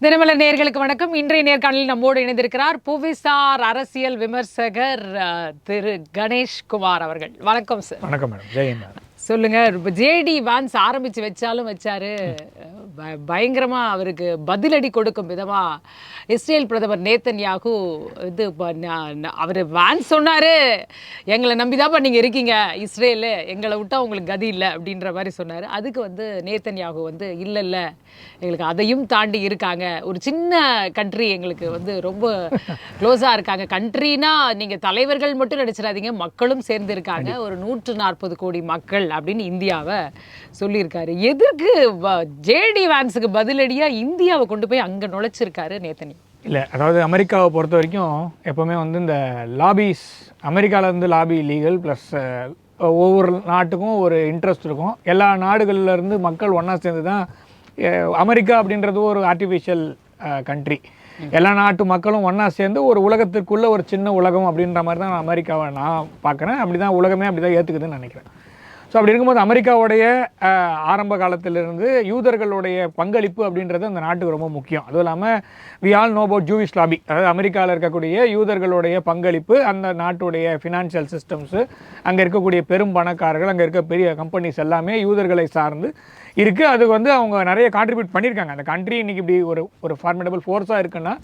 தினமலர் நேயர்களுக்கு வணக்கம். இன்றைய நேர்காணலில் நம்மோடு இணைந்திருக்கிறார் புவிசார் அரசியல் விமர்சகர் திரு கணேஷ்குமார் அவர்கள். வணக்கம் சார். வணக்கம் மேடம். ஜெயந்த் சொல்லுங்க. ஜேடி வான்ஸ் ஆரம்பிச்சு வச்சாரு பயங்கரமா அவருக்கு பதிலடி கொடுக்கும் விதமா இஸ்ரேல் பிரதமர் நேத்தன்யாகு இது அவர் வான்ஸ் சொன்னாரு, எங்களை நம்பிதாப்பா நீங்க இருக்கீங்க இஸ்ரேலு, எங்களை விட்டா உங்களுக்கு கதி இல்லை அப்படின்ற மாதிரி சொன்னாரு. அதுக்கு நேத்தன்யாகு இல்ல எங்களுக்கு அதையும் தாண்டி இருக்காங்க, ஒரு சின்ன கண்ட்ரி எங்களுக்கு ரொம்ப க்ளோஸா இருக்காங்க. கண்ட்ரினா நீங்க தலைவர்கள் மட்டும் நினைச்சிடாதீங்க, மக்களும் சேர்ந்து இருக்காங்க, ஒரு 140 கோடி மக்கள் அப்படின்னு இந்தியாவை சொல்லியிருக்காரு. எதற்கு ஜேடி வான்ஸுக்கு பதிலடியா இந்தியாவை கொண்டு போய் அங்க நுழைச்சிருக்காரு நேத்தன்யாகு? இல்லை, அதாவது அமெரிக்காவை பொறுத்த வரைக்கும் எப்போவுமே இந்த லாபிஸ், அமெரிக்காவிலேருந்து லாபி லீகல் ப்ளஸ் ஒவ்வொரு நாட்டுக்கும் ஒரு இன்ட்ரெஸ்ட் இருக்கும். எல்லா நாடுகள்லேருந்து மக்கள் ஒன்றா சேர்ந்து தான். அமெரிக்கா அப்படின்றது ஒரு ஆர்டிஃபிஷியல் கண்ட்ரி. எல்லா நாட்டு மக்களும் ஒன்றா சேர்ந்து ஒரு உலகத்திற்குள்ளே ஒரு சின்ன உலகம் அப்படின்ற மாதிரி தான் அமெரிக்காவை நான் பார்க்குறேன். அப்படி தான் உலகமே அப்படி தான் ஏற்றுக்குதுன்னு நினைக்கிறேன். ஸோ அப்படி இருக்கும்போது அமெரிக்காவுடைய ஆரம்ப காலத்திலிருந்து யூதர்களுடைய பங்களிப்பு அப்படின்றது அந்த நாட்டுக்கு ரொம்ப முக்கியம். அதுவும் இல்லாமல் we all know about Jewish lobby, அதாவது அமெரிக்காவில் இருக்கக்கூடிய யூதர்களுடைய பங்களிப்பு அந்த நாட்டுடைய ஃபினான்ஷியல் சிஸ்டம்ஸு, அங்கே இருக்கக்கூடிய பெரும் பணக்காரர்கள், அங்கே இருக்க பெரிய கம்பெனிஸ் எல்லாமே யூதர்களை சார்ந்து இருக்குது. அதுக்கு அவங்க நிறைய கான்ட்ரிபியூட் பண்ணியிருக்காங்க. அந்த கண்ட்ரி இன்றைக்கி இப்படி ஒரு ஃபார்மிடபிள் ஃபோர்ஸாக இருக்குன்னா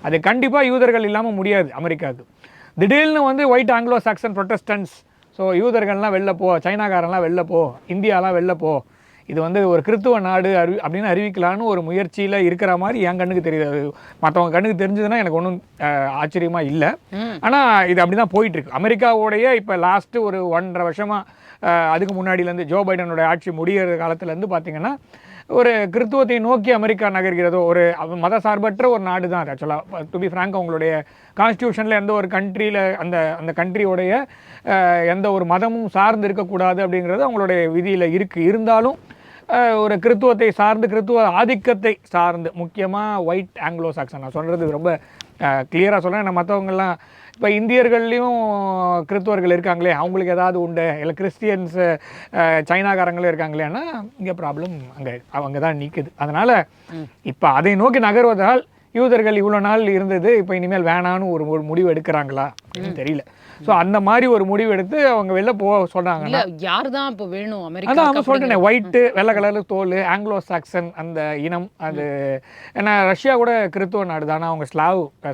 அது கண்டிப்பாக யூதர்கள் இல்லாமல் முடியாது அப்படின்னு. திடீர்னு white Anglo Saxon Protestants, so யூதர்கள்லாம் வெளில போ, சைனாக்காரெல்லாம் வெளில போ, இந்தியாலாம் வெளில போ, இது ஒரு கிறித்துவ நாடு அப்படின்னு அறிவிக்கலான்னு ஒரு முயற்சியில் இருக்கிற மாதிரி என் கண்ணுக்கு தெரியுது. அது மற்றவங்க கண்ணுக்கு தெரிஞ்சதுன்னா எனக்கு ஒன்றும் ஆச்சரியமாக இல்லை. ஆனால் இது அப்படி தான் போயிட்டுருக்கு. அமெரிக்காவோடைய இப்போ லாஸ்ட்டு ஒரு 1.5 வருஷமாக, அதுக்கு முன்னாடியிலேருந்து ஜோ பைடனுடைய ஆட்சி முடிகிற காலத்துலேருந்து பார்த்திங்கன்னா ஒரு கிறித்துவத்தை நோக்கி அமெரிக்கா நகர்கிறதோ, ஒரு மத சார்பற்ற ஒரு நாடு தான் அது. ஆக்சுவலாக டு பி ஃப்ராங்க், அவங்களுடைய கான்ஸ்டியூஷனில் எந்த ஒரு கண்ட்ரியில் அந்த கண்ட்ரியோடைய எந்த ஒரு மதமும் சார்ந்து இருக்கக்கூடாது அப்படிங்கிறது அவங்களுடைய விதியில் இருக்குது. இருந்தாலும் ஒரு கிறித்துவத்தை சார்ந்து, கிறித்துவ ஆதிக்கத்தை சார்ந்து, முக்கியமாக ஒயிட் ஆங்கிலோ சாக்சன், நான் சொல்கிறது ரொம்ப கிளியராக சொல்கிறேன். நான் மற்றவங்கெல்லாம் இப்போ இந்தியர்கள்லேயும் கிறித்துவர்கள் இருக்காங்களே, அவங்களுக்கு ஏதாவது உண்டு, இல்லை கிறிஸ்டியன்ஸு சைனாக்காரங்களும் இருக்காங்களேன்னா இங்கே ப்ராப்ளம் அங்கே தான் நிற்குது. அதனால் இப்போ அதை நோக்கி நகர்வதால் யூதர்கள் இவ்வளோ நாள் இருந்தது இப்போ இனிமேல் வேணான்னு ஒரு முடிவு எடுக்கிறாங்களா அப்படின்னு தெரியல. ஸோ அந்த மாதிரி ஒரு முடிவு எடுத்து அவங்க வெளில போக சொல்கிறாங்க. யார் தான் இப்போ வேணும் அமெரிக்கா? அதான் அவங்க சொல்லிட்டேன், ஒயிட்டு வெள்ளை கலரில் தோல், ஆங்கிலோ சாக்சன் அந்த இனம். அது ஏன்னா ரஷ்யா கூட கிறித்துவ நாடு தானே, அவங்க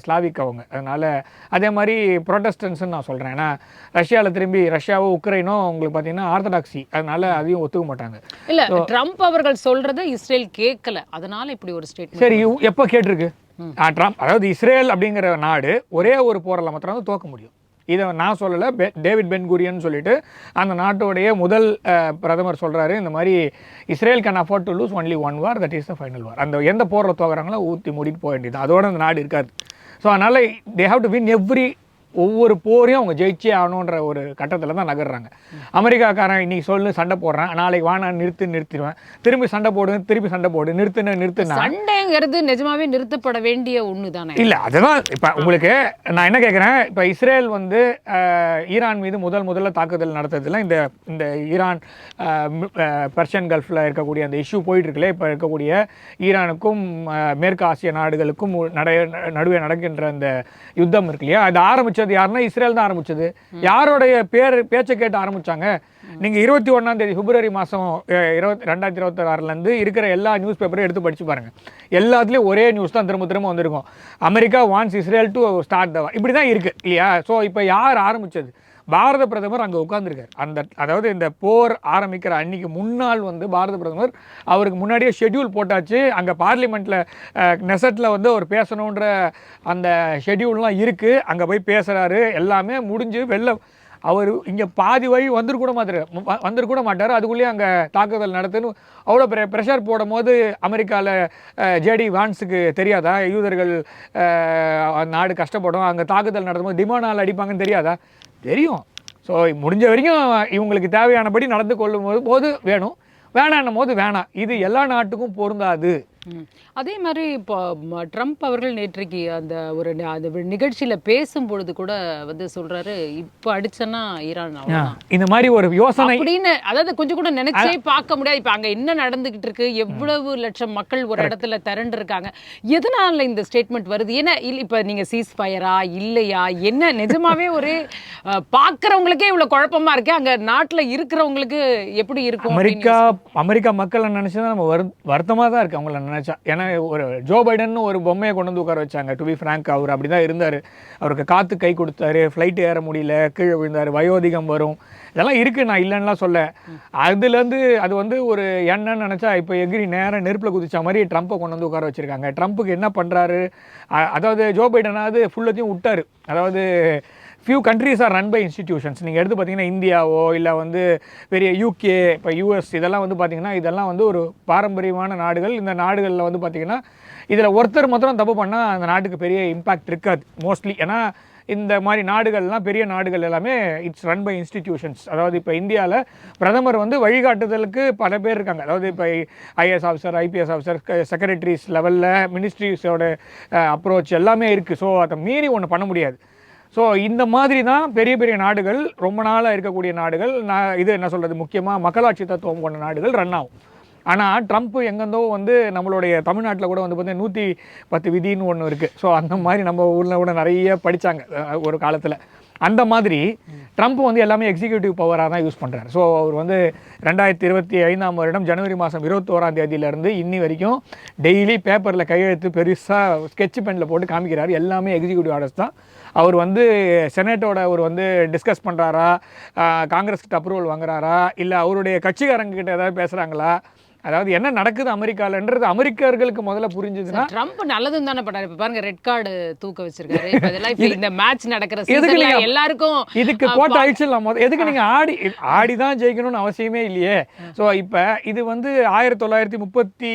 ஸ்லாவிக் அவங்க. அதனால் அதே மாதிரி ப்ரொட்டஸ்டன்ஸ்ன்னு நான் சொல்கிறேன். ஏன்னா ரஷ்யாவில் ரஷ்யாவோ உக்ரைனோ உங்களுக்கு பார்த்தீங்கன்னா ஆர்த்தடாக்சி, அதனால அதையும் ஒத்துக்க மாட்டாங்க. இல்லை, ட்ரம்ப் அவர்கள் சொல்கிறத இஸ்ரேல் கேட்கல, அதனால இப்படி ஒரு ஸ்டேட். சரி, எப்போ கேட்டிருக்கு ட்ரம்ப்? அதாவது இஸ்ரேல் அப்படிங்கிற நாடு ஒரே ஒரு போரில் மாத்திரம் தோக்க முடியும். இதை நான் சொல்லலை, டேவிட் பென் குரியன் சொல்லிட்டு அந்த நாட்டோடைய முதல் பிரதமர் சொல்கிறாரு, இந்த மாதிரி Israel can afford to lose only one war, that is the final war. அந்த எந்த போரில் தோக்குறாங்களோ ஊற்றி மூடிட்டு போக வேண்டியது, அதோட அந்த நாடு இருக்காது. ஸோ அதனால் தே ஹாவ் டு வின் ஒவ்வொரு போரையும் அவங்க ஜெயிச்சே ஆகணுன்ற ஒரு கட்டத்தில் தான் நகர்றாங்க. அமெரிக்காக்காரன் இன்னைக்கு சொல்லு சண்டை போடுறேன், நாளைக்கு வானா நிறுத்திடுவேன், திரும்பி சண்டை போடு, நிறுத்துனா சண்டைங்கிறது நிஜமாவே நிறுத்தப்பட வேண்டிய ஒன்று தானே? இல்லை, அதுதான் இப்போ உங்களுக்கு நான் என்ன கேட்குறேன். இப்போ இஸ்ரேல் ஈரான் மீது முதல்ல தாக்குதல் நடத்துறதுல இந்த ஈரான் பெர்ஷியன் கல்ஃபில் இருக்கக்கூடிய அந்த இஷ்யூ போயிட்டு இருக்குல்ல, இப்போ இருக்கக்கூடிய ஈரானுக்கும் மேற்கு ஆசிய நாடுகளுக்கும் நடுவே நடக்கின்ற அந்த யுத்தம் இருக்கு இல்லையா, அது ஆரம்பிச்சது யாருன்னா இஸ்ரேல் தான் ஆரம்பிச்சது. யாரோடைய பேச்சை கேட்டு ஆரம்பிச்சாங்க? நீங்க 21ஆம் தேதி பிப்ரவரி மாதம் 2026 இருக்கிற எல்லா நியூஸ் பேப்பரையும் எடுத்து படிச்சு பாருங்க. எல்லாத்துலேயும் ஒரே நியூஸ் தான் திரும்ப வந்திருக்கும். America wants Israel to start the war, இப்படி தான் இருக்கு இல்லையா? ஸோ இப்போ யார் ஆரம்பிச்சது? பாரத பிரதமர் அங்கே உட்கார்ந்துருக்கார். அதாவது இந்த போர் ஆரம்பிக்கிற அன்னைக்கு முன்னாள் பாரத பிரதமர் அவருக்கு முன்னாடியே ஷெட்யூல் போட்டாச்சு. அங்கே பார்லிமெண்ட்டில் நெசட்டில் அவர் பேசணுன்ற அந்த ஷெட்யூல்லாம் இருக்குது. அங்கே போய் பேசுகிறாரு, எல்லாமே முடிஞ்சு அவர் இங்கே பாதி வழி வந்துருக்கூட மாட்டார். அதுக்குள்ளேயே அங்கே தாக்குதல் நடத்துன்னு அவ்வளோ ப்ரெஷர் போடும் போது அமெரிக்காவில் ஜேடி வான்ஸுக்கு தெரியாதா யூதர்கள் நாடு கஷ்டப்படும், அங்கே தாக்குதல் நடத்தும் போது டிமோனால் அடிப்பாங்கன்னு தெரியாதா? தெரியும். ஸோ முடிஞ்ச வரைக்கும் இவங்களுக்கு தேவையானபடி நடந்து கொள்ளும் போது வேணும், வேணான்னும் போது வேணாம். இது எல்லா நாட்டுக்கும் பொருந்தாது. அதே மாதிரி இப்போ ட்ரம்ப் அவர்கள் நேற்றைக்கு அந்த நிகழ்ச்சியில பேசும் பொழுது கூட வந்து சொல்றாரு, இப்ப அடிச்சனா ஈரான் அவ்வளவுதான் இந்த மாதிரி ஒரு யோசனை அப்படின்னு. அதாவது கொஞ்சம் கூட நினைச்சே பார்க்க முடியாது. இப்ப அங்க என்ன நடந்துகிட்டு இருக்கு, எவ்வளவு லட்சம் மக்கள் ஒரு இடத்துல திரண்டு இருக்காங்க, எதனால இந்த ஸ்டேட்மெண்ட் வருது? ஏன்னா இப்ப நீங்க சீஸ் ஃபயரா இல்லையா, என்ன நிஜமாவே ஒரு பாக்குறவங்களுக்கே இவ்வளவு குழப்பமா இருக்கு, அங்க நாட்டுல இருக்கிறவங்களுக்கு எப்படி இருக்கும்? அமெரிக்கா மக்களை நினைச்சுதான் நம்ம வருத்தமா தான் இருக்கு அவங்கள நினைச்சா. ஏன்னா ஒரு ஜோ பைடன் ஒரு பொம்மையை கொண்டு வந்து உட்கார வச்சாங்க. டு பி ஃப்ராங்க், அவர் அப்படிதான் இருந்தாரு. அவருக்கு காத்து கை கொடுத்தாரு, ஃப்ளைட் ஏற முடியல, கீழே விழுந்தாரு, வயோதிகம் வரும், இதெல்லாம் இருக்கு, நான் இல்லைன்னா சொல்ல. அதுலேருந்து அது வந்து ஒரு என்னன்னு நினைச்சா இப்போ எகிரி நேரம் நெருப்பில் குதிச்ச மாதிரி ட்ரம்ப்பை கொண்டு வந்து உட்கார வச்சிருக்காங்க. ட்ரம்ப்புக்கு என்ன பண்றாரு, அதாவது ஜோ பைடனாவது ஃபுல்லத்தையும் விட்டாரு. அதாவது few countries are run by institutions. நீங்கள் எடுத்து பார்த்தீங்கன்னா இந்தியாவோ இல்லை வந்து பெரிய யூகே, இப்போ யூஎஸ், இதெல்லாம் வந்து பார்த்தீங்கன்னா இதெல்லாம் வந்து ஒரு பாரம்பரியமான நாடுகள். இந்த நாடுகளில் வந்து பார்த்தீங்கன்னா இதில் ஒருத்தர் மாத்திரம் தப்பு பண்ணால் அந்த நாட்டுக்கு பெரிய இம்பாக்ட் இருக்காது மோஸ்ட்லி. ஏன்னா இந்த மாதிரி நாடுகள்லாம் பெரிய நாடுகள் எல்லாமே இட்ஸ் ரன் பை இன்ஸ்டிடியூஷன்ஸ். அதாவது இப்போ இந்தியாவில் பிரதமர் வந்து வழிகாட்டுதலுக்கு பல பேர் இருக்காங்க. அதாவது இப்போ IAS officer, IPS officer, secretaries லெவலில் மினிஸ்ட்ரிஸோட அப்ரோச் எல்லாமே இருக்குது. ஸோ அதை மீறி ஒன்று பண்ண முடியாது. ஸோ இந்த மாதிரி தான் பெரிய பெரிய நாடுகள், ரொம்ப நாளாக இருக்கக்கூடிய நாடுகள், இது என்ன சொல்கிறது, முக்கியமாக மக்களாட்சி தத்துவம் கொண்ட நாடுகள் ரன் ஆகும். ஆனால் ட்ரம்ப் எங்கேருந்தோ வந்து நம்மளுடைய தமிழ்நாட்டில் கூட வந்து பார்த்தீங்கன்னா 110 விதின்னு ஒன்று இருக்குது. ஸோ அந்த மாதிரி நம்ம ஊரில் கூட நிறைய படித்தாங்க ஒரு காலத்தில். அந்த மாதிரி ட்ரம்ப் வந்து எல்லாமே எக்ஸிக்யூட்டிவ் பவராக தான் யூஸ் பண்ணுறாரு. ஸோ அவர் வந்து 2025ஆம் வருடம் ஜனவரி மாதம் 21ஆம் தேதியிலேருந்து இன்னி வரைக்கும் டெய்லி பேப்பரில் கையெழுத்து பெருசாக ஸ்கெட்ச் பெனில் போட்டு காமிக்கிறாரு. எல்லாமே எக்ஸிக்யூட்டிவ் ஆர்டர்ஸ் தான். அவர் வந்து செனட்டோட அவர் வந்து டிஸ்கஸ் பண்ணுறாரா, காங்கிரஸ்கிட்ட அப்ரூவல் வாங்குறாரா, இல்லை அவருடைய கட்சிக்காரங்கிட்ட ஏதாவது பேசுகிறாங்களா, அதாவது என்ன நடக்குது அமெரிக்காலன்றது அமெரிக்கர்களுக்கு முதல்ல புரிஞ்சுதுன்னா. ட்ரம்ப் நல்லதும் தானே பண்ணாரு. இப்ப பாருங்க, ரெட் கார்டு தூக்க வச்சிருக்காரு. இப்ப இந்த மேட்ச் நடக்கிற சீசன்ல எல்லாருக்கும் இதுக்கு போட்டு அழிச்சிடலாம். எதுக்கு நீங்க ஆடி தான் ஜெயிக்கணும்னு அவசியமே இல்லையே. ஸோ இப்போ இது வந்து 1935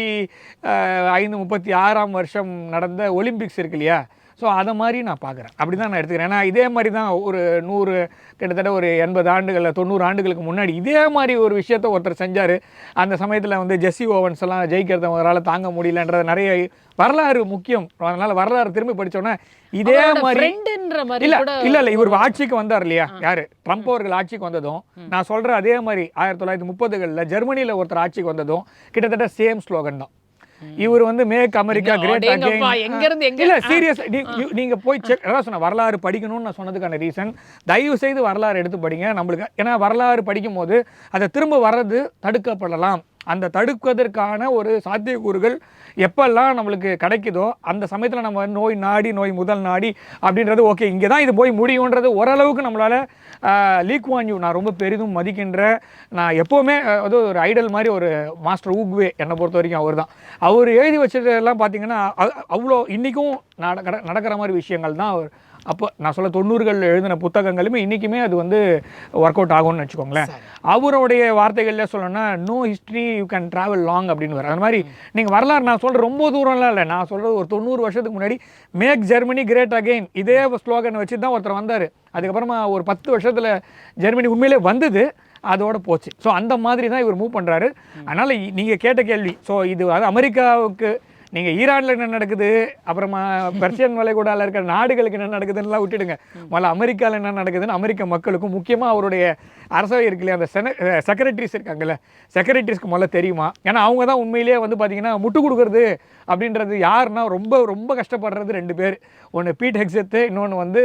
36ஆம் வருஷம் நடந்த ஒலிம்பிக்ஸ் இருக்கு இல்லையா. ஸோ அதை மாதிரி நான் பார்க்குறேன், அப்படி தான் நான் எடுத்துக்கிறேன். ஏன்னா இதே மாதிரி தான் ஒரு 100 கிட்டத்தட்ட ஒரு 80 ஆண்டுகளில் 90 ஆண்டுகளுக்கு முன்னாடி இதே மாதிரி ஒரு விஷயத்த ஒருத்தர் செஞ்சார். அந்த சமயத்தில் வந்து ஜெஸ்ஸி ஓவன்ஸ் எல்லாம் ஜெயிக்கிறத அவரால் தாங்க முடியலன்றது நிறைய வரலாறு முக்கியம். அதனால் வரலாறு திரும்பி படித்தோன்னே இதே மாதிரி இல்லை இவர் ஆட்சிக்கு வந்தார் இல்லையா, யார், ட்ரம்ப் அவர்கள் ஆட்சிக்கு வந்ததும் நான் சொல்கிறேன் அதே மாதிரி 1930களில் ஜெர்மனியில் ஒருத்தர் ஆட்சிக்கு வந்ததும் கிட்டத்தட்ட சேம் ஸ்லோகன் தான். இவர் வந்து மேக் அமெரிக்கா கிரேட் அகைன். இல்ல சீரியஸ், நீங்க போய் செக். அதான் சொன்ன வரலாறு படிக்கணும்னு நான் சொன்னதுக்கான ரீசன், தயவு செய்து வரலாறு எடுத்து படிங்க நம்மளுக்கு. ஏன்னா வரலாறு படிக்கும் போது அதை திரும்ப வர்றது தடுக்கப்படலாம். அந்த தடுப்பதற்கான ஒரு சாத்தியக்கூறுகள் எப்பெல்லாம் நம்மளுக்கு கிடைக்குதோ அந்த சமயத்தில் நம்ம நோய் முதல் நாடி அப்படின்றது ஓகே, இங்கே தான் இது போய் முடியுன்றது ஓரளவுக்கு நம்மளால். லீ குவான் யூ நான் ரொம்ப பெரிதும் மதிக்கின்ற, நான் எப்போவுமே அது ஒரு ஐடல் மாதிரி ஒரு மாஸ்டர் ஊக்வே என்னை பொறுத்த வரைக்கும் அவர் தான். அவர் எழுதி வச்சதெல்லாம் பார்த்தீங்கன்னா அவ்வளோ இன்றைக்கும் நடக்கிற மாதிரி விஷயங்கள் தான் அவர் அப்போ நான் சொல்ல 90கள் எழுதின புத்தகங்களுமே இன்றைக்குமே அது வந்து ஒர்க் அவுட் ஆகும்னு வச்சுக்கோங்களேன். அவருடைய வார்த்தைகள்ல சொல்லணும்னா no history you can travel long அப்படின்னு வர. அந்த மாதிரி நீங்கள் வரலாறு நான் சொல்கிற ரொம்ப தூரம்லாம் இல்லை, நான் சொல்கிறது ஒரு 90 வருஷத்துக்கு முன்னாடி மேக் ஜெர்மனி கிரேட் அகெயின் இதே ஸ்லோகன் வச்சு தான் ஒருத்தர் வந்தார். அதுக்கப்புறமா ஒரு 10 வருஷத்தில் ஜெர்மனி உண்மையிலே வந்தது, அதோட போச்சு. ஸோ அந்த மாதிரி தான் இவர் மூவ் பண்ணுறாரு. அதனால் நீங்கள் கேட்ட கேள்வி, ஸோ இது அது அமெரிக்காவுக்கு நீங்கள் ஈரானில் என்ன நடக்குது, அப்புறமா பெர்சியன் வளைகுடாவில் இருக்கிற நாடுகளுக்கு என்ன நடக்குதுன்னெலாம் விட்டுடுங்க. முதல்ல அமெரிக்காவில் என்ன நடக்குதுன்னு அமெரிக்க மக்களுக்கும் முக்கியமாக அவருடைய அரசவை இருக்கு இல்லையா, அந்த செக்ரட்டரிஸ் இருக்காங்கல்ல, செக்ரட்டரிஸ்க்கு முதல்ல தெரியுமா. ஏன்னா அவங்க தான் உண்மையிலேயே வந்து பார்த்தீங்கன்னா முட்டு கொடுக்குறது அப்படின்றது யாருன்னா ரொம்ப ரொம்ப கஷ்டப்படுறது 2 பேர். ஒன்று பீட் ஹெக்ஸெத்து, இன்னொன்று வந்து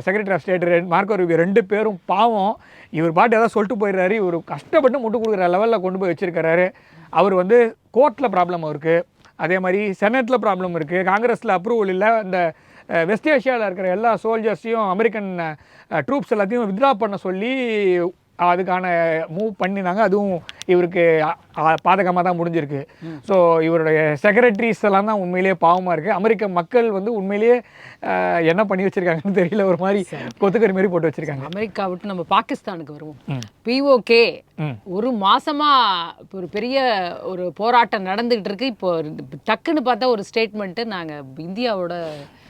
secretary of state Marco Rubio. 2 பேரும் பாவம். இவர் பாட்டு ஏதாவது சொல்லிட்டு போயிடுறாரு, இவர் கஷ்டப்பட்டு முட்டு கொடுக்குற லெவலில் கொண்டு போய் வச்சுருக்கிறாரு. அவர் வந்து கோர்ட்டில் ப்ராப்ளம் அவருக்கு, அதே மாதிரி செனட்டில் ப்ராப்ளம் இருக்குது, காங்கிரஸில் அப்ரூவல் இல்லை. இந்த வெஸ்ட் ஏஷியாவில் இருக்கிற எல்லா சோல்ஜர்ஸையும் அமெரிக்கன் ட்ரூப்ஸ் எல்லாத்தையும் வித்ட்ரா பண்ண சொல்லி அதுக்கான மூவ் பண்ணினாங்க. அதுவும் இவருக்கு பாதகமாக தான் முடிஞ்சிருக்கு. ஸோ இவருடைய செக்ரட்டரிஸ் எல்லாம் தான் உண்மையிலேயே பாவமாக இருக்குது. அமெரிக்க மக்கள் வந்து உண்மையிலேயே என்ன பண்ணி வச்சுருக்காங்கன்னு தெரியல, ஒரு மாதிரி கொத்துக்கறி மாரி போட்டு வச்சுருக்காங்க. அமெரிக்கா விட்டு நம்ம பாகிஸ்தானுக்கு வருவோம். பிஓகே ஒரு மாசமா ஒரு பெரிய ஒரு போராட்டம் நடந்துகிட்டு இருக்கு. இப்போ டக்குன்னு பார்த்தா ஒரு ஸ்டேட்மெண்ட்டு நாங்கள் இந்தியாவோட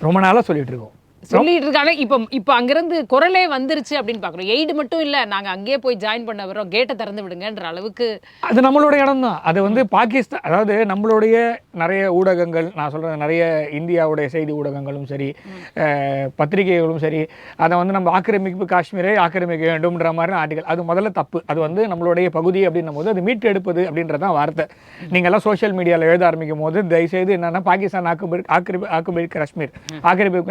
ரொம்ப நாளாக சொல்லிட்டு இருக்கோம். சொல்லிட்டு இருக்காங்க. இப்போ அங்கிருந்து குரலே வந்துருச்சு அப்படின்னு பாக்குறோம். எய்டு மட்டும் இல்ல, நாங்க அங்கேயே போய் ஜாயின் பண்ண வரோம், கேட்டை திறந்து விடுங்கன்ற அளவுக்கு. அது நம்மளோட இடம் தான். அது வந்து பாகிஸ்தான், அதாவது நம்மளுடைய நிறைய ஊடகங்கள், நான் சொல்றது நிறைய இந்தியாவுடைய செய்தி ஊடகங்களும் சரி, பத்திரிகைகளும் சரி, அதை வந்து நம்ம ஆக்கிரமிப்பு காஷ்மீரை ஆக்கிரமிக்க வேண்டும்ன்ற மாதிரி ஆர்டிகல், அது முதல்ல தப்பு. அது வந்து நம்மளுடைய பகுதி அப்படின்னும் போது அது மீட்டு எடுப்பது அப்படின்றதான் வார்த்தை. நீங்க எல்லாம் சோஷியல் மீடியாவில் எழுத ஆரம்பிக்கும் போது தயவுசெய்து என்னன்னா பாகிஸ்தான் ஆக்கிரமிப்பு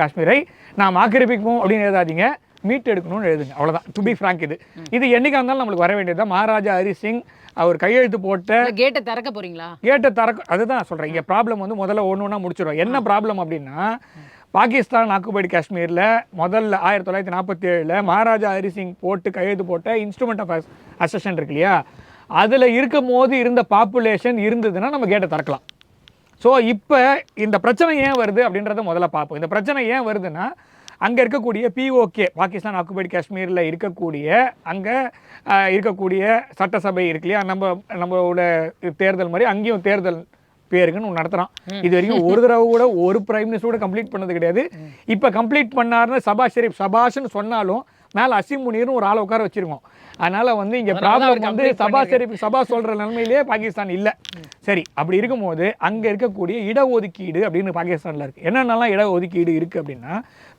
காஷ்மீரை நாம் ஆக்கிரமிப்போம் அப்படின்னு எழுதாதீங்க, மீட் எடுக்கணும்னு எழுதுங்க, அவ்வளவுதான். டு பி ஃப்ராங்க், இது என்னைக்கா இருந்தாலும் நம்மளுக்கு வர வேண்டியது. மகாராஜா ஹரி சிங் அவர் கையெழுத்து போட்ட கேட்டை திறக்க போறீங்களா? கேட்டை திறக்க, அதுதான் சொல்றேன். இங்க ப்ராப்ளம் வந்து முதல்ல ஒண்ணா முடிச்சிடும். என்ன ப்ராப்ளம் அப்படின்னா, பாகிஸ்தான் ஆக்குபைடு காஷ்மீரில் முதல்ல 1947 மகாராஜா ஹரி சிங் போட்டு கையெழுத்து போட்ட இன்ஸ்ட்ருமெண்ட் ஆஃப் அசெஷன் இருக்கு இல்லையா, அதில் இருக்கும் போது இருந்த பாப்புலேஷன் இருந்ததுன்னா நம்ம கேட்டை திறக்கலாம். ஸோ இப்போ இந்த பிரச்சனை ஏன் வருது அப்படின்றத முதல்ல பார்ப்போம். இந்த பிரச்சனை ஏன் வருதுன்னா, அங்கே இருக்கக்கூடிய பிஓகே, பாகிஸ்தான் ஆக்குபைடு காஷ்மீரில் இருக்கக்கூடிய அங்கே இருக்கக்கூடிய சட்டசபை இருக்கு இல்லையா, நம்மளோட தேர்தல் மாதிரி அங்கேயும் தேர்தல் பேருக்குன்னு ஒன்று நடத்துகிறான். இது வரைக்கும் ஒரு தடவை கூட ஒரு பிரைம் மினிஸ்டர் கூட கம்ப்ளீட் பண்ணது கிடையாது. இப்போ கம்ப்ளீட் பண்ணாருன்னு சபாஷ் ஷெரீப் சபாஷ்னு சொன்னாலும் மேலே அசீம் முனீர்னு ஒரு ஆளை உட்கார வச்சிருக்கோம். அதனால வந்து இங்கே ப்ராப்ளம் வந்து சபா சொல்கிற நிலைமையிலேயே பாகிஸ்தான் இல்லை. சரி, அப்படி இருக்கும்போது அங்கே இருக்கக்கூடிய இடஒதுக்கீடு அப்படின்னு பாகிஸ்தானில் இருக்குது. என்னென்னலாம் இடஒதுக்கீடு இருக்குது அப்படின்னா,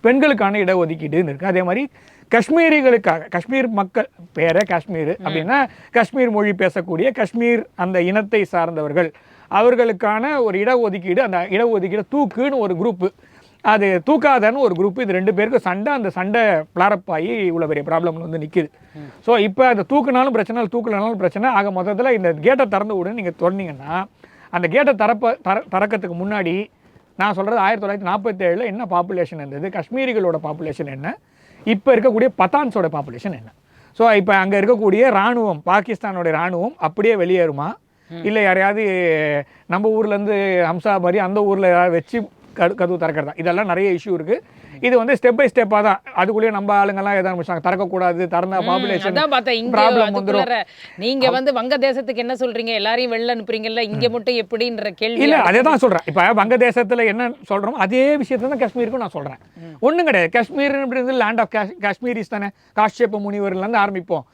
பெண்களுக்கான இடஒதுக்கீடுன்னு இருக்குது. அதே மாதிரி காஷ்மீரிகளுக்காக, காஷ்மீர் மக்கள் பேரே காஷ்மீர் அப்படின்னா காஷ்மீர் மொழி பேசக்கூடிய காஷ்மீர் அந்த இனத்தை சார்ந்தவர்கள் அவர்களுக்கான ஒரு இடஒதுக்கீடு. அந்த இடஒதுக்கீடு தூக்குன்னு ஒரு குரூப்பு, அது தூக்காதன்னு ஒரு குரூப். இது ரெண்டு பேருக்கும் சண்டை. அந்த சண்டை பிளாரப் ஆகி இவ்வளோ பெரிய ப்ராப்ளம் வந்து நிற்கிது. ஸோ இப்போ அதை தூக்குனாலும் பிரச்சனை, தூக்கலனாலும் பிரச்சனை. ஆக மொத்தத்தில் இந்த கேட்டை திறந்து விடுன்னு நீங்கள் சொன்னீங்கன்னா, அந்த கேட்டை திறக்கிறதுக்கு முன்னாடி நான் சொல்கிறது 1947 என்ன பாப்புலேஷன் இருந்தது, காஷ்மீரிகளோட பாப்புலேஷன் என்ன, இப்போ இருக்கக்கூடிய பத்தான்ஸோட பாப்புலேஷன் என்ன. ஸோ இப்போ அங்கே இருக்கக்கூடிய இராணுவம், பாகிஸ்தானோட இராணுவம் அப்படியே வெளியேறுமா, இல்லை யாரையாவது நம்ம ஊர்லேருந்து ஹம்சா மாதிரி அந்த ஊரில் யாராவது வச்சு கதவு திறக்கிறதா, இதெல்லாம் நிறைய இஷ்யூ இருக்குது. இது வந்து ஸ்டெப் பை ஸ்டெப்பாக தான். அதுக்குள்ளேயே நம்ம ஆளுங்கெல்லாம் எதாவது ஆரம்பிச்சாங்க, திறக்கக்கூடாது, திறந்தா பாப்புலேஷன் ப்ராப்ளம் வந்துடும். நீங்க வந்து வங்கதேசத்துக்கு என்ன சொல்றீங்க, எல்லாரையும் வெளில அனுப்புறீங்கல்ல, இங்க மட்டும் எப்படின்ற கேள்வி இல்லை, அதே தான் சொல்கிறேன். இப்போ வங்கதேசத்தில் என்ன சொல்கிறோம் அதே விஷயத்தை தான் காஷ்மீருக்கும் நான் சொல்கிறேன். ஒன்றும் கிடையாது. காஷ்மீர் அப்படின்றது லேண்ட் ஆஃப் காஷ்மீரிஸ் தானே. காஷ்யப்ப முனிவர்லேருந்து ஆரம்பிப்போம்,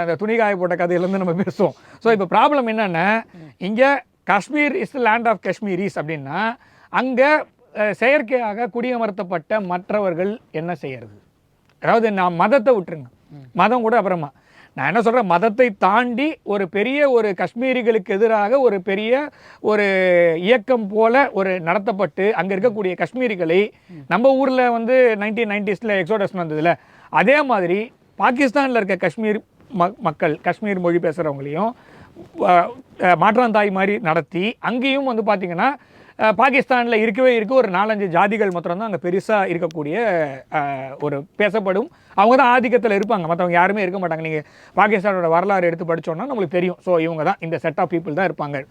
அந்த துணிகாய போட்ட கதையிலேருந்து நம்ம பேசுவோம். ஸோ இப்போ ப்ராப்ளம் என்னென்னா, இங்கே Kashmir is land of Kashmiris அப்படின்னா அங்கே செயற்கையாக குடியமர்த்தப்பட்ட மற்றவர்கள் என்ன செய்யறது. அதாவது நான் மதத்தை விட்டுருங்க, மதம் கூட அப்புறமா. நான் என்ன சொல்கிறேன், மதத்தை தாண்டி ஒரு பெரிய ஒரு காஷ்மீரிகளுக்கு எதிராக ஒரு பெரிய ஒரு இயக்கம் போல ஒரு நடத்தப்பட்டு அங்கே இருக்கக்கூடிய காஷ்மீரிகளை, நம்ம ஊரில் வந்து 1990s எக்ஸோடஸ் வந்ததில்ல, அதே மாதிரி பாகிஸ்தானில் இருக்க காஷ்மீர் மக்கள், காஷ்மீர் மொழி பேசுகிறவங்களையும் மாற்றாந்தாய் மாதிரி நடத்தி அங்கேயும் வந்து பார்த்திங்கன்னா பாகிஸ்தானில் இருக்கவே ஒரு 4-5 ஜாதிகள் மாத்திரம் தான் அங்கே பெருசாக இருக்கக்கூடிய ஒரு பேசப்படும். அவங்க தான் ஆதிக்கத்தில் இருப்பாங்க, மற்றவங்க யாருமே இருக்க மாட்டாங்க. நீங்கள் பாகிஸ்தானோட வரலாறு எடுத்து படித்தோன்னா நம்மளுக்கு தெரியும். ஸோ இவங்க தான், இந்த செட் ஆஃப் பீப்புள் தான் இருப்பாங்க.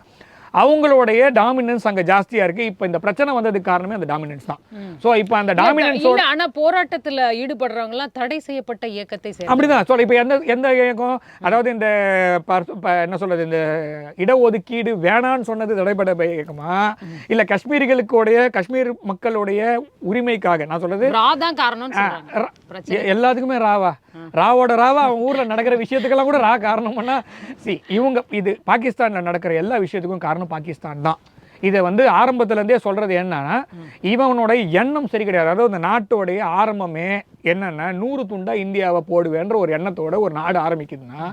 அவங்களுடைய டாமினன்ஸ் அங்கே ஜாஸ்தியாக இருக்குது. இப்போ இந்த பிரச்சனை வந்ததுக்கு காரணமே அந்த டாமினன்ஸ் தான். ஸோ இப்போ அந்த டாமினன்ஸ், ஆனால் போராட்டத்தில் ஈடுபடுறவங்கலாம் தடை செய்யப்பட்ட இயக்கத்தை அப்படிதான் சொல்ல. இப்போ எந்த இயக்கம், அதாவது இந்த என்ன சொல்றது, இந்த இடஒதுக்கீடு வேணான்னு சொன்னது தடைப்பட்ட இயக்கமா, இல்லை காஷ்மீரிகளுடைய காஷ்மீர் மக்களுடைய உரிமைக்காக நான் சொல்றது எல்லாத்துக்குமே ராவோட ராவா அவன் ஊரில் நடக்கிற விஷயத்துக்கெல்லாம் கூட காரணம் பண்ணா, இவங்க இது பாகிஸ்தானில் நடக்கிற எல்லா விஷயத்துக்கும் காரணம் பாகிஸ்தான் தான். இதை வந்து ஆரம்பத்துலேருந்தே சொல்கிறது என்னன்னா, இவனோட எண்ணம் சரி கிடையாது. அதாவது இந்த நாட்டோடைய ஆரம்பமே என்னென்னா, 100 துண்டா இந்தியாவை போடுவேன்ற ஒரு எண்ணத்தோட ஒரு நாடு ஆரம்பிக்குதுன்னா,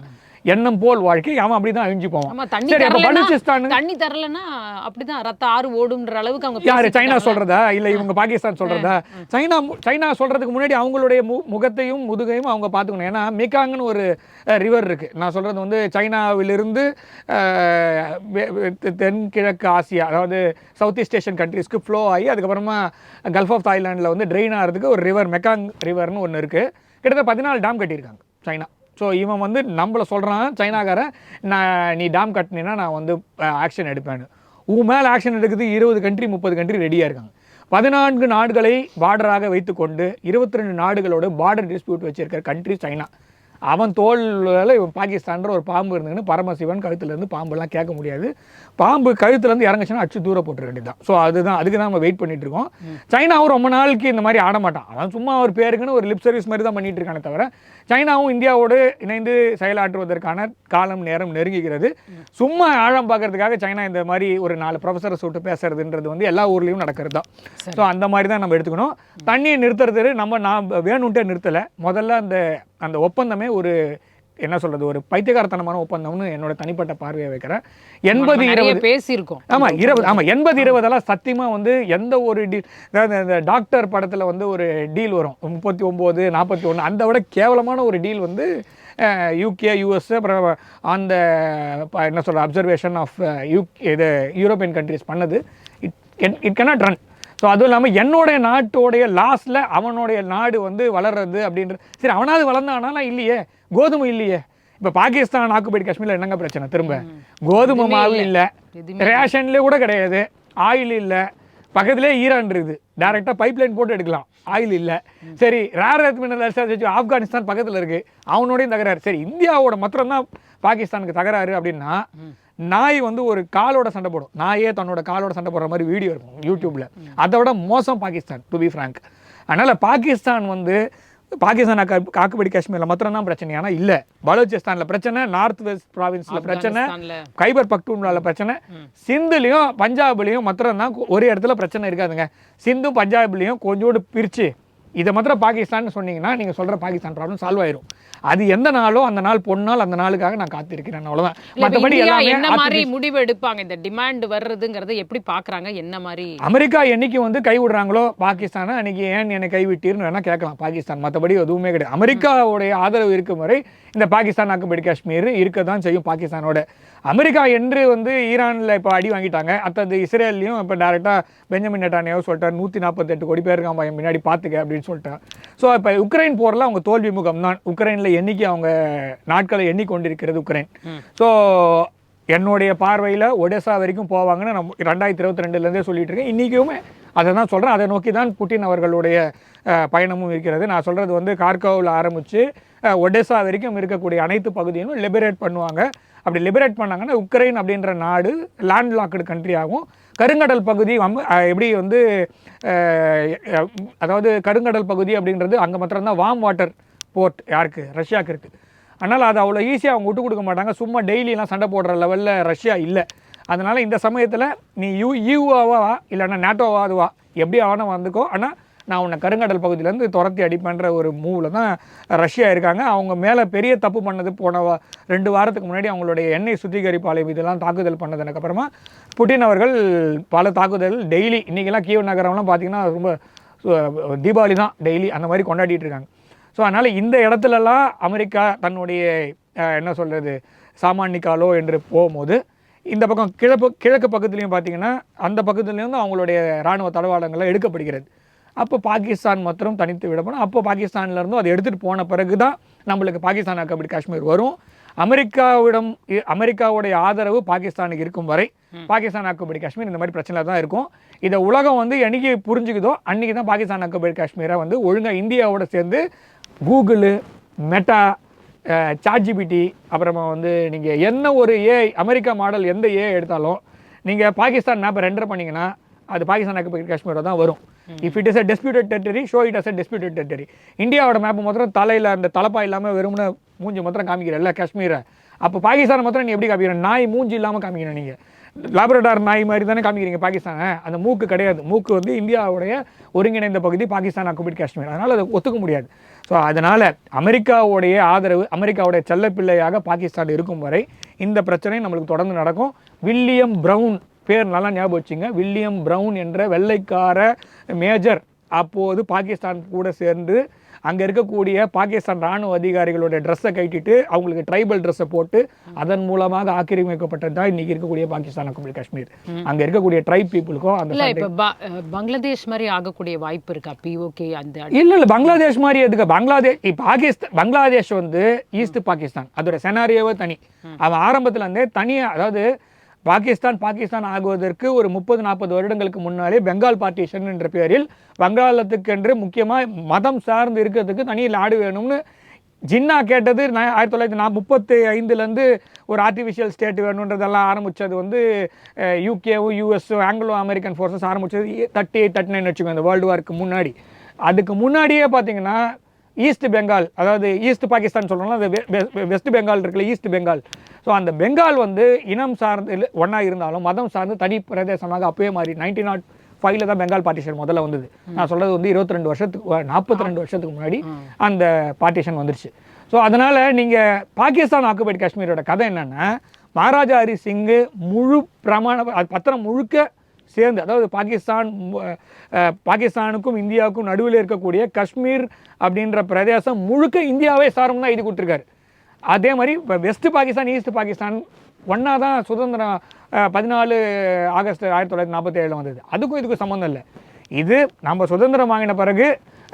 எண்ணம் போல் வாழ்க்கை அவன் அப்படிதான் அழிஞ்சு போவான். தண்ணி தரலன்னா அப்படிதான் ரத்த ஆறு ஓடுன்ற அளவுக்கு அவங்க யாரு சைனா சொல்றதா இல்ல இவங்க பாகிஸ்தான் சொல்றதா? சைனா சொல்றதுக்கு முன்னாடி அவங்களுடைய முகத்தையும் முதுகையும் அவங்க பார்த்துக்கணும். ஏன்னா மேக்காங்னு ஒரு ரிவர் இருக்கு. நான் சொல்றது வந்து சைனாவிலிருந்து தென்கிழக்கு ஆசியா, அதாவது சவுத் ஈஸ்ட் ஏஷியன் கண்ட்ரீஸ்க்கு ஃப்ளோ ஆகி அதுக்கப்புறமா கல்ஃப் ஆஃப் தாய்லாண்டில் வந்து ட்ரெயின் ஆகிறதுக்கு ஒரு ரிவர், மெக்காங் ரிவர்னு ஒன்று இருக்குது. கிட்டத்தட்ட 14 டேம் கட்டியிருக்காங்க சைனா. ஸோ இவன் வந்து நம்மளை சொல்கிறான், சைனாக்காரன், நீ டேம் கட்டினீன்னா நான் வந்து ஆக்ஷன் எடுப்பேன்னு. உன் மேலே ஆக்ஷன் எடுக்குது 20 கண்ட்ரி 30 கண்ட்ரி ரெடியாக இருக்காங்க. 14 நாடுகளை பார்டராக வைத்துக்கொண்டு 22 நாடுகளோட பார்டர் டிஸ்பியூட் வச்சிருக்கிற கண்ட்ரி சைனா. அவன் தோல்ல பாகிஸ்தான்ற ஒரு பாம்பு இருந்துன்னு பரமசிவன் கழுத்துலேருந்து பாம்பெல்லாம் கேட்க முடியாது. பாம்பு கழுத்துலேருந்து இறங்குச்சுன்னா அடிச்சு தூர போட்டுற வேண்டியதான். ஸோ அதுதான், அதுக்கு தான் நம்ம வெயிட் பண்ணிட்டு இருக்கோம். சைனாவும் ரொம்ப நாளைக்கு இந்த மாதிரி ஆட மாட்டான். அவன் சும்மா ஒரு பேருக்குன்னு ஒரு லிப் சர்வீஸ் மாதிரி தான் பண்ணிட்டு இருக்கானே தவிர, சைனாவும் இந்தியாவோடு இணைந்து செயலாற்றுவதற்கான காலம் நேரம் நெருங்குகிறது. சும்மா ஆழம் பார்க்கறதுக்காக சைனா இந்த மாதிரி ஒரு 4 ப்ரொஃபஸரை சுட்டு பேசுறதுன்றது வந்து எல்லா ஊர்லேயும் நடக்கிறது தான். ஸோ அந்த மாதிரி தான் நம்ம எடுத்துக்கணும். தண்ணியை நிறுத்துறது நான் வேணும்ட்டே நிறுத்தலை. முதல்ல அந்த ஒப்பந்தமே ஒரு என்ன சொல்றது, ஒரு பைத்தியகாரத்தனமான ஒப்பந்தம்னு என்னோட தனிப்பட்ட பார்வையை வைக்கிறேன். 80-20 பேசியிருக்கோம். ஆமாம் 80-20 சத்தியமா வந்து எந்த ஒரு டீல், அதாவது இந்த டாக்டர் படத்தில் வந்து ஒரு டீல் வரும் 39-41, அந்த விட கேவலமான ஒரு டீல் வந்து யூகே யூஎஸ் அப்புறம் அந்த என்ன சொல்கிற அப்சர்வேஷன் ஆஃப் இது யூரோப்பியன் கண்ட்ரிஸ் பண்ணது. It cannot run. ஸோ அதுவும் இல்லாமல் என்னுடைய நாட்டோடைய லாஸ்ட்டில் அவனுடைய நாடு வந்து வளர்றது அப்படின்றது. சரி, அவனாவது வளர்ந்தானாலாம் இல்லையே, கோதுமை இல்லையே. இப்போ பாகிஸ்தான் ஆக்குபைடு காஷ்மீரில் என்னங்க பிரச்சனை? திரும்ப கோதுமை மாவு இல்லை, ரேஷன்லேயே கூட கிடையாது, ஆயில் இல்லை, பக்கத்துலேயே ஈரான் இருக்குது, டேரெக்டாக பைப்லைன் போட்டு எடுக்கலாம், ஆயில் இல்லை. சரி, ரேர் எர்த் மினரல்ஸ் ஆப்கானிஸ்தான் பக்கத்தில் இருக்குது, அவனோடையும் தகராறு. சரி, இந்தியாவோட மாத்திரம்தான் பாகிஸ்தானுக்கு தகராறு அப்படின்னா, நாய் வந்து ஒரு காலோட சண்டை போடும், நாயே தன்னோட காலோட சண்டை போடுற மாதிரி வீடியோ இருக்கும் யூடியூப்ல. அதை விட மோசம் பாகிஸ்தான், டு பி ஃப்ராங்க். அதனால பாகிஸ்தான் வந்து பாகிஸ்தான் ஆக்குபடி காஷ்மீரில் மாத்திரம் தான் பிரச்சனை. ஆனால் இல்லை, பலூச்சிஸ்தானில் பிரச்சனை, நார்த் வெஸ்ட் ப்ராவின்ஸில் பிரச்சனை, கைபர் பக்தூன்வால பிரச்சனை, சிந்துலையும் பஞ்சாப்லையும் மாத்திரம் தான் ஒரு இடத்துல பிரச்சனை இருக்காதுங்க. சிந்தும் பஞ்சாப்லையும் கொஞ்சோடு பிரித்து இதை மாத்திரம் பாகிஸ்தான் சொன்னீங்கன்னா நீங்கள் சொல்கிற பாகிஸ்தான் ப்ராப்ளம் சால்வ் ஆயிரும். அது எந்த நாளோ அந்த நாள் பொன்னாள், அந்த நாளுக்காக நான் காத்திருக்கிறேன், அவ்வளவுதான். மற்றபடி என்ன மாதிரி முடிவு எடுப்பாங்க? இந்த டிமாண்ட் வர்றதுங்கிறத எப்படி பாக்குறாங்க? என்ன மாதிரி அமெரிக்கா என்னைக்கு வந்து கை விடுறாங்களோ பாகிஸ்தானை, அன்னைக்கு ஏன் என்னை கைவிட்டீர்னு வேணா கேட்கலாம் பாகிஸ்தான். மற்றபடி எதுவுமே கிடையாது. அமெரிக்காவுடைய ஆதரவு இருக்கும் வரை இந்த பாகிஸ்தான் ஆக்குபடி காஷ்மீர் இருக்க தான் செய்யும் பாகிஸ்தானோட. அமெரிக்கா என்று வந்து ஈரானில் இப்போ அடி வாங்கிட்டாங்க, அத்தது இஸ்ரேல்லையும் இப்போ டேரெக்டாக பெஞ்சமின் நெட்டானியாஹூ சொல்லிட்டார் 148 கோடி பேர் இருக்கான் பையன் முன்னாடி பார்த்துக்க அப்படின்னு சொல்லிட்டான். ஸோ இப்போ உக்ரைன் போரில் அவங்க தோல்வி முகம் தான். உக்ரைனில் எண்ணிக்கை அவங்க நாட்களை எண்ணிக்கொண்டிருக்கிறது உக்ரைன். ஸோ என்னுடைய பார்வையில் ஒடேசா வரைக்கும் போவாங்கன்னு நான் 2022 சொல்லிட்டு இருக்கேன். இன்றைக்குமே அதை தான் சொல்கிறேன். அதை நோக்கி தான் புட்டின் அவர்களுடைய பயணமும் இருக்கிறது. நான் சொல்கிறது வந்து கார்கோவில் ஆரம்பித்து ஒடேசா வரைக்கும் இருக்கக்கூடிய அனைத்து பகுதியும் லிபரேட் பண்ணுவாங்க. அப்படி லிபரேட் பண்ணாங்கன்னா உக்ரைன் அப்படின்ற நாடு லேண்ட் லாக்டு கண்ட்ரி ஆகும். கருங்கடல் பகுதி எப்படி வந்து அதாவது கருங்கடல் பகுதி அப்படின்றது அங்கே மாத்திரம்தான் வார்ம் வாட்டர் போர்ட் யாருக்கு, ரஷ்யாவுக்கு இருக்குது. அதனால் அது அவ்வளோ ஈஸியாக அவங்க விட்டு கொடுக்க மாட்டாங்க. சும்மா டெய்லியெலாம் சண்டை போடுற லெவலில் ரஷ்யா இல்லை. அதனால் இந்த சமயத்தில் நீ யூவாவா இல்லைன்னா நேட்டோவாதுவா எப்படி ஆனா வந்துக்கோ, ஆனால் நான் உன்னை கருங்கடல் பகுதியிலேருந்து துரத்தி அடிப்பேன்ற ஒரு மூவில் தான் ரஷ்யா இருக்காங்க. அவங்க மேலே பெரிய தப்பு பண்ணது போன 2 வாரத்துக்கு முன்னாடி அவங்களுடைய எண்ணெய் சுத்திகரிப்பு ஆலை இதெல்லாம் தாக்குதல் பண்ணதுக்கப்புறமா புட்டின் அவர்கள் பல தாக்குதல் டெய்லி, இன்றைக்கெல்லாம் கீவ் நகரம்லாம் பார்த்திங்கன்னா ரொம்ப தீபாவளி தான் டெய்லி அந்த மாதிரி கொண்டாடிட்டு இருக்காங்க. ஸோ அதனால் இந்த இடத்துலலாம் அமெரிக்கா தன்னுடைய என்ன சொல்கிறது சாமானிக்காலோ என்று போகும்போது இந்த பக்கம் கிழக்கு பக்கத்துலேயும் பார்த்திங்கன்னா அந்த பக்கத்துலேயும் அவங்களுடைய இராணுவ தளவாடங்கள்லாம் எடுக்கப்படுகிறது. அப்போ பாகிஸ்தான் மாத்திரம் தனித்து விடப்படும். அப்போ பாகிஸ்தான்லேருந்தும் அதை எடுத்துகிட்டு போன பிறகு தான் நம்மளுக்கு பாகிஸ்தான் ஆக்குபடி காஷ்மீர் வரும். அமெரிக்காவுடைய ஆதரவு பாகிஸ்தானுக்கு இருக்கும் வரை பாகிஸ்தான் ஆக்குபடி காஷ்மீர் இந்த மாதிரி பிரச்சனை தான் இருக்கும். இதை உலகம் வந்து என்னைக்கு புரிஞ்சுக்குதோ அன்றைக்கி தான் பாகிஸ்தான் ஆக்குபடி காஷ்மீரை வந்து ஒழுங்காக இந்தியாவோட சேர்ந்து கூகுள், மெட்டா, சாட்ஜிபிடி, அப்புறமா வந்து நீங்கள் என்ன ஒரு அமெரிக்கா மாடல் எந்த எடுத்தாலும் நீங்கள் பாகிஸ்தான் மேப்பை ரெண்டர் பண்ணிங்கன்னா அது பாகிஸ்தான் ஆக்குபடி காஷ்மீரோட தான் வரும். If it is a disputed territory, show it as a disputed territory. இந்தியாவோட மேப் மாத்திரம் தலையில் அந்த தலைப்பா இல்லாமல் வெறும்னு மூஞ்சி மாத்திரம் காமிக்கிறல்ல காஷ்மீரை. அப்போ பாகிஸ்தான் மாத்திரம் நீ எப்படி காமிக்கிற? நாய் மூஞ்சி இல்லாமல் காமிக்கணும். நீங்கள் லாப்ரடார் நாய் மாதிரி தானே காமிக்கிறீங்க பாகிஸ்தானை. அந்த மூக்கு கிடையாது. மூக்கு வந்து இந்தியாவுடைய ஒருங்கிணைந்த பகுதி பாகிஸ்தான் ஆக்குபடி காஷ்மீர். அதனால் அதை ஒத்துக்க முடியாது. ஸோ அதனால் அமெரிக்காவுடைய ஆதரவு, அமெரிக்காவுடைய செல்லப்பிள்ளையாக பாகிஸ்தான் இருக்கும் வரை இந்த பிரச்சனை நம்மளுக்கு தொடர்ந்து நடக்கும். வில்லியம் ப்ரவுன் பேர் நல்லா ஞாபகம் வச்சுங்க. வில்லியம் ப்ரவுன் என்ற வெள்ளைக்கார மேஜர் அப்போது பாகிஸ்தான் கூட சேர்ந்து அங்கே இருக்கக்கூடிய பாகிஸ்தான் இராணுவ அதிகாரிகளுடைய ட்ரெஸ்ஸை கட்டிட்டு அவங்களுக்கு ட்ரைபல் ட்ரெஸ்ஸை போட்டு அதன் மூலமாக ஆக்கிரமிக்கப்பட்டது தான் இன்றைக்கி இருக்கக்கூடிய பாகிஸ்தான் ஆக்குபடி காஷ்மீர். அங்கே இருக்கக்கூடிய ட்ரைப் பீப்புளுக்கும் அந்த இப்போ பங்களாதேஷ் மாதிரி ஆகக்கூடிய வாய்ப்பு இருக்கா? பிஓகே அந்த இல்லை பங்களாதேஷ் மாதிரி எதுக்கு? பங்களாதேஷ் வந்து ஈஸ்ட் பாகிஸ்தான், அதோட செனாரியோவே தனி. அவன் ஆரம்பத்தில் இருந்தே தனியாக, அதாவது பாகிஸ்தான் ஆகுவதற்கு ஒரு 30-40 வருடங்களுக்கு முன்னாலே பெங்கால் பார்ட்டிஷன் என்ற பேரில் வங்காளத்துக்கென்று முக்கியமாக மதம் சார்ந்து இருக்கிறதுக்கு தனி நாடு வேணும்னு ஜின்னா கேட்டது 1935 ஒரு ஆர்டிஃபிஷியல் ஸ்டேட் வேணுன்றதெல்லாம் ஆரம்பித்தது வந்து யூகேவும் யூஎஸும் ஆங்கிலோ அமெரிக்கன் ஃபோர்ஸஸ் ஆரம்பித்தது 38-39 வச்சுக்கோங்க இந்த வேர்ல்டு வார்க்கு முன்னாடி. அதுக்கு முன்னாடியே பார்த்தீங்கன்னா ஈஸ்ட் பெங்கால், அதாவது ஈஸ்ட் பாகிஸ்தான் சொல்கிறோம்ல, அது வெஸ்ட் பெங்கால் இருக்குல்ல, ஈஸ்ட் பெங்கால். ஸோ அந்த பெங்கால் வந்து இனம் சார்ந்து ஒன்றா இருந்தாலும் மதம் சார்ந்து தனி பிரதேசமாக அப்பவே மாறி 1905 தான் பெங்கால் பார்ட்டிஷன் முதல்ல வந்தது. நான் சொல்கிறது வந்து 42 வருஷத்துக்கு முன்னாடி அந்த பார்ட்டிஷன் வந்துருச்சு. ஸோ அதனால் நீங்கள் பாகிஸ்தான் ஆக்குபைட் காஷ்மீரோட கதை என்னென்னா, மகாராஜா ஹரி சிங்கு முழு பத்திரம் முழுக்க சேர்ந்து, அதாவது பாகிஸ்தானுக்கும் இந்தியாவுக்கும் நடுவில் இருக்கக்கூடிய காஷ்மீர் அப்படின்ற பிரதேசம் முழுக்க இந்தியாவே சாரம் தான் எழுதி கொடுத்துருக்காரு. அதே மாதிரி இப்போ வெஸ்ட் பாகிஸ்தான் ஈஸ்ட் பாகிஸ்தான் ஒன்றா தான் சுதந்திரம் 14 ஆகஸ்ட் 1947 வந்தது. அதுக்கும் இதுக்கும் சம்மந்தம் இல்லை. இது நம்ம சுதந்திரம் வாங்கின பிறகு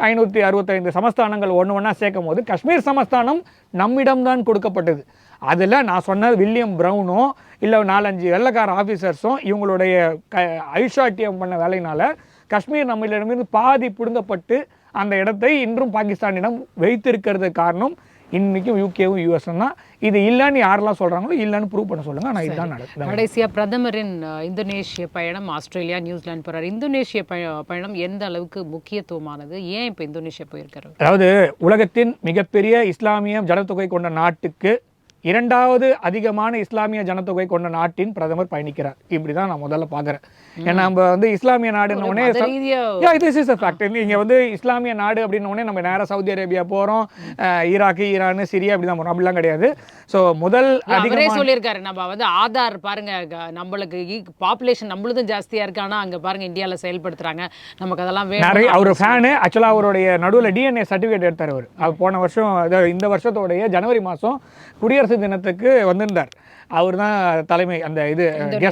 565 சமஸ்தானங்கள் ஒன்றா சேர்க்கும் போது காஷ்மீர் சமஸ்தானம் நம்மிடம்தான் கொடுக்கப்பட்டது. அதில் நான் சொன்ன வில்லியம் ப்ரௌனோ இல்லை 4-5 வெள்ளைக்கார ஆஃபீஸர்ஸும் இவங்களுடைய ஐஷாட்டியம் பண்ண வேலையினால காஷ்மீர் நம்மளிடமிருந்து பாதி பிடுங்கப்பட்டு அந்த இடத்தை இன்றும் பாகிஸ்தானிடம் வைத்திருக்கிறது காரணம் இன்றைக்கும் யூகேவும் யூஎஸும் தான். இது இல்லைன்னு யாரெல்லாம் சொல்கிறாங்களோ இல்லைன்னு ப்ரூவ் பண்ண சொல்லுங்கள். ஆனால் இதுதான் நடக்குது. கடைசியாக பிரதமரின் இந்தோனேஷிய பயணம், ஆஸ்திரேலியா நியூசிலாந்து போகிறார். இந்தோனேஷிய பயணம் எந்த அளவுக்கு முக்கியத்துவமானது? ஏன் இப்போ இந்தோனேஷியா போயிருக்காரு? அதாவது உலகத்தின் மிகப்பெரிய இஸ்லாமிய ஜனத்தொகை கொண்ட நாட்டுக்கு 2வது அதிகமான இஸ்லாமிய ஜனத்தொகை கொண்ட நாட்டின் பிரதமர் பயணிக்கிறார். இப்படி தான் நான் முதல்ல பார்க்குறேன். ஏன்னா நம்ம வந்து இஸ்லாமிய நாடுன்னு உடனே இங்கே வந்து இஸ்லாமிய நாடு அப்படின்னு உடனே நம்ம நேராக சவுதி அரேபியா போகிறோம், ஈராக்கு, ஈரான், சிரியா அப்படி தான் போகிறோம். அப்படிலாம் கிடையாது. ஸோ முதல் அதிகமாக சொல்லியிருக்காரு, நம்ம வந்து ஆதார் பாருங்க, நம்மளுக்கு பாப்புலேஷன் நம்மளுதும் ஜாஸ்தியாக இருக்கு, ஆனால் அங்கே பாருங்க இந்தியாவில் செயல்படுத்துறாங்க, நமக்கு அதெல்லாம் நிறைய. அவர் ஃபேனு ஆக்சுவலாக அவருடைய நடுவில் டிஎன்ஏ சர்டிஃபிகேட் எடுத்தார். அவர் போன வருஷம், இந்த வருஷத்தோடைய ஜனவரி மாதம் குடியரசு தினத்துக்கு வந்திருந்தார். அவர் தான் தலைமை அந்த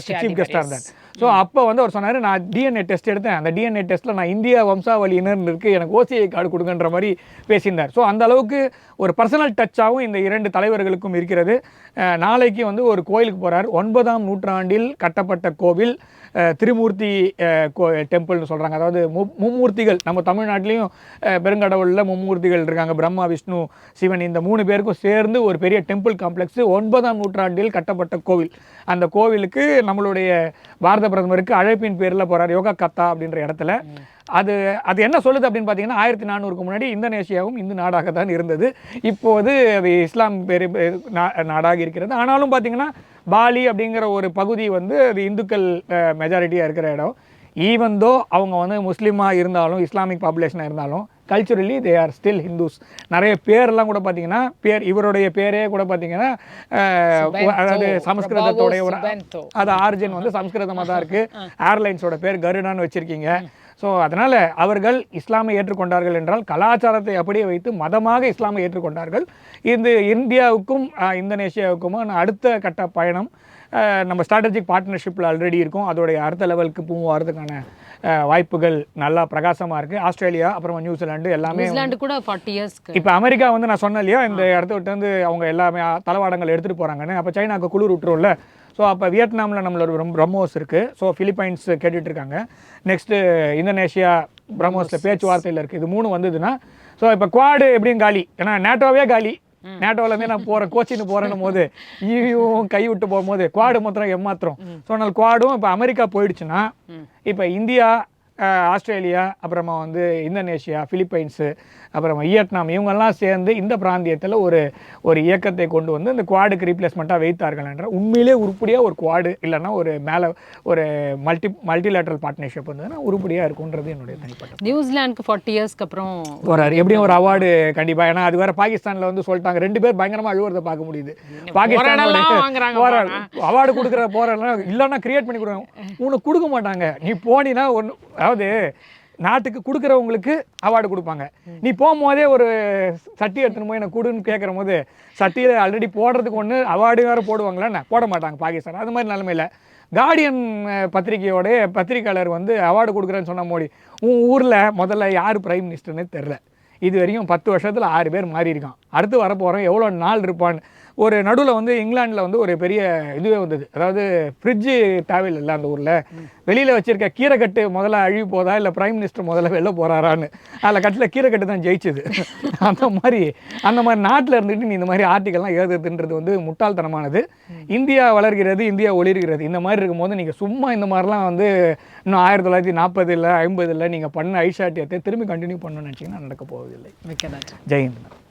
சீஃப் கெஸ்டாக இருந்தார். ஸோ அப்போ வந்து அவர் சொன்னார், நான் டிஎன்ஏ டெஸ்ட் எடுத்தேன், அந்த டிஎன்ஏ டெஸ்ட்டில் நான் இந்தியா வம்சாவளியினர் இருக்குது, எனக்கு ஓசிஐ கார்டு கொடுங்கன்ற மாதிரி பேசியிருந்தார். ஸோ அந்த அளவுக்கு ஒரு பர்சனல் டச்சாகவும் இந்த 2 தலைவர்களுக்கும் இருக்கிறது. நாளைக்கு வந்து ஒரு கோயிலுக்கு போகிறார். 9ஆம் நூற்றாண்டில் கட்டப்பட்ட கோவில், திரிமூர்த்தி டெம்பிள்னு சொல்கிறாங்க. அதாவது மும்மூர்த்திகள், நம்ம தமிழ்நாட்டிலையும் பெருங்கடவுளில் மும்மூர்த்திகள் இருக்காங்க, பிரம்மா, விஷ்ணு, சிவன். இந்த 3 பேருக்கும் சேர்ந்து ஒரு பெரிய டெம்பிள் காம்ப்ளெக்ஸ் 9ஆம் நூற்றாண்டில் கட்டப்பட்ட கோவில். அந்த கோவிலுக்கு நம்மளுடைய பாரத பிரதமருக்கு அழைப்பின் பேரில் போகிறார், யோகா கத்தா அப்படின்ற இடத்துல. அது என்ன சொல்லுது அப்படின்னு பார்த்தீங்கன்னா, 1400க்கு முன்னாடி இந்தோனேஷியாவும் இந்து நாடாக தான் இருந்தது. இப்போது அது இஸ்லாம் நாடாக இருக்கிறது. ஆனாலும் பார்த்தீங்கன்னா பாலி அப்படிங்கிற ஒரு பகுதி வந்து அது இந்துக்கள் மெஜாரிட்டியாக இருக்கிற இடம். ஈவன் தோ அவங்க வந்து முஸ்லீமாக இருந்தாலும், இஸ்லாமிக் பாப்புலேஷனாக இருந்தாலும், culturally they are still Hindus. நிறைய பேர்லாம் கூட பார்த்தீங்கன்னா, இவருடைய பேரே கூட பார்த்தீங்கன்னா, அதாவது சமஸ்கிருதத்தோடைய ஒரு அது ஆரிஜின் வந்து சமஸ்கிருதமாக தான் இருக்குது. ஏர்லைன்ஸோட பேர் கருடான்னு வச்சுருக்கீங்க. ஸோ அதனால் அவர்கள் இஸ்லாமை ஏற்றுக்கொண்டார்கள் என்றால் கலாச்சாரத்தை அப்படியே வைத்து மதமாக இஸ்லாமை ஏற்றுக்கொண்டார்கள். இது இந்தியாவுக்கும் இந்தோனேஷியாவுக்கும் அடுத்த கட்ட பயணம். நம்ம ஸ்ட்ராட்டஜிக் பார்ட்னர்ஷிப்பில் ஆல்ரெடி இருக்கும். அதோடைய அடுத்த லெவலுக்கு போகிறதுக்கான வாய்ப்புகள் நல்லா பிரகாசமாக இருக்குது. ஆஸ்திரேலியா, அப்புறமா நியூசிலாண்டு, எல்லாமே கூட 40 இயர்ஸ். இப்போ அமெரிக்கா வந்து நான் சொன்னேன் இல்லையா, இந்த இடத்த விட்டு வந்து அவங்க எல்லாமே தளவாடங்கள் எடுத்துகிட்டு போகிறாங்கன்னு. அப்போ சைனாவுக்கு குளிர் விட்டுரும்ல. ஸோ அப்போ வியட்நாமில் நம்மளோட பிரம்மோஸ் இருக்குது. ஸோ ஃபிலிப்பைன்ஸ் கேட்டுட்ருக்காங்க. நெக்ஸ்ட்டு இந்தோனேஷியா பிரம்மோஸில் பேச்சுவார்த்தையில் இருக்குது. இது 3 வந்ததுன்னா, ஸோ இப்போ குவாடு எப்படியும் காலி. ஏன்னா நேட்டோவே காலி. நேட்டோவிலேருந்தே நான் போகிறேன், கோச்சின்னு போகிறேன்னும் போது ஈவியும் கை விட்டு போகும்போது குவாடு மாத்திரம் ஏமாத்திரம். ஸோ அதனால் குவாடும் இப்போ அமெரிக்கா போயிடுச்சுன்னா, இப்போ இந்தியா, ஆஸ்திரேலியா, அப்புறமா வந்து இந்தோனேஷியா, ஃபிலிப்பைன்ஸு, அப்புறமா வியட்நாம், இவங்கெல்லாம் சேர்ந்து இந்த பிராந்தியத்தில் ஒரு இயக்கத்தை கொண்டு வந்து இந்த குவாடுக்கு ரீப்ளேஸ்மெண்ட்டாக வைத்தார்கள் என்ற உண்மையிலே உருப்படியாக ஒரு குவாடு இல்லைன்னா ஒரு மேலே ஒரு மல்டிலேட்ரல் பார்ட்னர்ஷிப் வந்ததுன்னா உருப்படியாக இருக்குன்றது என்னுடைய தனிப்பட்ட. நியூசிலாந்துக்கு 40 இயர்ஸ்க்கு அப்புறம் போகிறார். எப்படியும் ஒரு அவார்டு கண்டிப்பாக. ஏன்னா அது வேறு பாகிஸ்தானில் வந்து சொல்லிட்டாங்க, 2 பேர் பயங்கரமாக அழுவுறதை பார்க்க முடியுது. பாகிஸ்தானோட அவார்டு கொடுக்குற போகிறலாம் இல்லைன்னா கிரியேட் பண்ணி கொடுக்குறாங்க, உனக்கு கொடுக்க மாட்டாங்க. நீ போனீங்கன்னா ஒன்று, அதாவது நாட்டுக்கு கொடுக்குறவங்களுக்கு அவார்டு கொடுப்பாங்க. நீ போகும்போதே ஒரு சட்டி எடுத்துன்னு போய் எனக்கு கொடுன்னு கேட்குற போது சட்டியில் ஆல்ரெடி போடுறதுக்கு ஒன்று அவார்டு வேறு போடுவாங்களா, போட மாட்டாங்க பாகிஸ்தான். அது மாதிரி நிலைமையில் கார்டியன் பத்திரிகையாளர் வந்து அவார்டு கொடுக்குறேன்னு சொன்ன மோடி, உன் ஊரில் முதல்ல யார் பிரைம் மினிஸ்டர்னு தெரில, இது வரைக்கும் 10 வருஷத்தில் 6 பேர் மாறி இருக்கான். அடுத்து வரப்போகிறோம் எவ்வளோ நாள் இருப்பான்னு. ஒரு நடுவில் வந்து இங்கிலாண்டில் வந்து ஒரு பெரிய இதுவே வந்தது. அதாவது ஃப்ரிட்ஜு தேவையில்லை அந்த ஊரில், வெளியில் வச்சுருக்க கீரைக்கட்டு முதல்ல அழிவு போதா இல்லை பிரைம் மினிஸ்டர் முதல்ல வெளில போகிறாரான்னு. அதில் கட்டில் கீரைக்கட்டு தான் ஜெயிச்சுது. அந்த மாதிரி நாட்டில் இருந்துட்டு நீ இந்த மாதிரி ஆர்டிக்கல்லாம் எழுதுறதுன்றது வந்து முட்டாள்தனமானது. இந்தியா வளர்கிறது, இந்தியா ஒளிர்கிறது. இந்த மாதிரி இருக்கும்போது நீங்கள் சும்மா இந்த மாதிரிலாம் வந்து இன்னும் 1940 இல்லை 50 இல்லை நீங்கள் பண்ண ஐஷாட்டியத்தை திரும்பி கண்டினியூ பண்ணணும்னு நினச்சிங்கன்னா நடக்க போவதில்லை. மிக்க நன்றி. ஜெய் ஹிந்த்.